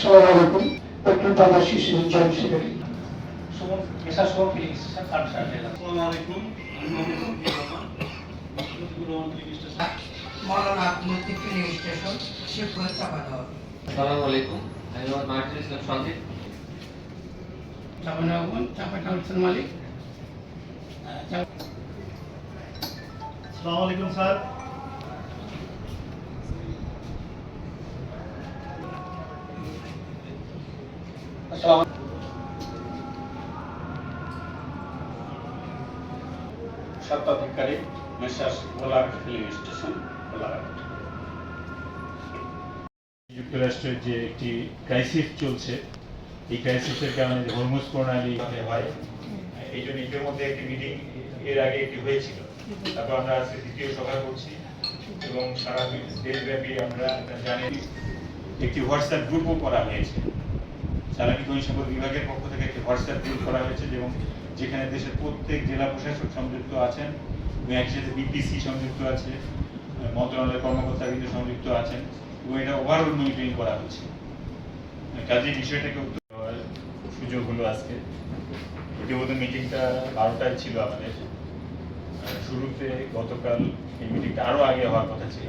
আসসালামু আলাইকুম। প্রকৃতবাসী শিশু জয়শিবের সুমন এসা সুমন ফিলিং স্টেশন কাটসার জেলা। আসসালামু আলাইকুম। আমি মোহাম্মদ আব্দুর রহমান, মুক্তিযোদ্ধা রহমান ফিলিং স্টেশন। মৌলানা মুফতি ফিলিং স্টেশন, শিবপুর চাপানগর। আসসালামু আলাইকুম, আমি মোহাম্মদ মাহফুজ ইসলাম সঞ্জিত। চাপানগর, চাপানগর মালিক। আসসালামু আলাইকুম স্যার। আসসালামু স্বত্বাধিকারী messrs Golaghat filling station Golaghat. যুক্তরাষ্ট্রের যে একটি ক্রাইসিস চলছে, এই ক্রাইসিসের কারণে যে হরমুজ প্রণালী হয়, এই জন্য এর মধ্যে একটি মিটিং এর আগে একটি হয়েছিল। তারপর আমরা আজকে দ্বিতীয় সভা করছি এবং সারা দেশব্যাপী আমরা জানি একটি হোয়াটসঅ্যাপ গ্রুপও করা হয়েছে। জ্বালানি খনি সম্পদ বিভাগের পক্ষ থেকে একটি হোয়াটসঅ্যাপ গ্রুপ করা হয়েছে এবং যেখানে দেশের প্রত্যেক জেলা প্রশাসক সংযুক্ত আছেন এবং একই সাথে বিপিসি সংযুক্ত আছে, মন্ত্রণালয়ের কর্মকর্তাবৃন্দ সংযুক্ত আছেন এবং এটা ওভারঅল মনিটরিং করা হচ্ছে। কাজেই বিষয়টাকে উত্তর দেওয়ার সুযোগ হলো আজকে। ইতিমধ্যে মিটিংটা 12টায় ছিল আমাদের। শুরুতে গতকাল এই মিটিংটা আরো আগে হওয়ার কথা ছিল,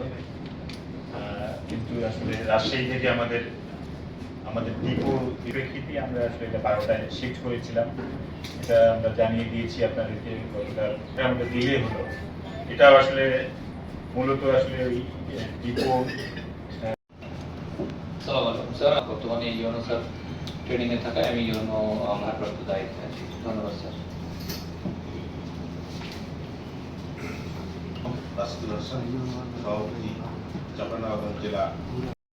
কিন্তু আসলে রাজশাহী থেকে আমাদের ডিপো প্রেক্ষিতে আমরা আসলে এটা 12টায় শিফট করেছিলাম। এটা আমরা জানিয়ে দিয়েছি আপনাদেরকে গতকাল। আমাদের ডিলে হলো, এটা আসলে মূলত আসলে ওই ডিপো। আসসালামু আলাইকুম স্যার, বর্তমানে ইউনো স্যার ট্রেনিং এ থাকায় আমি ইউনো ভারপ্রাপ্ত দায়িত্বে আছি। ধন্যবাদ স্যার। রাসেদুল হাসান, সভাপতি, চাঁপাইনবাবগঞ্জ জেলা।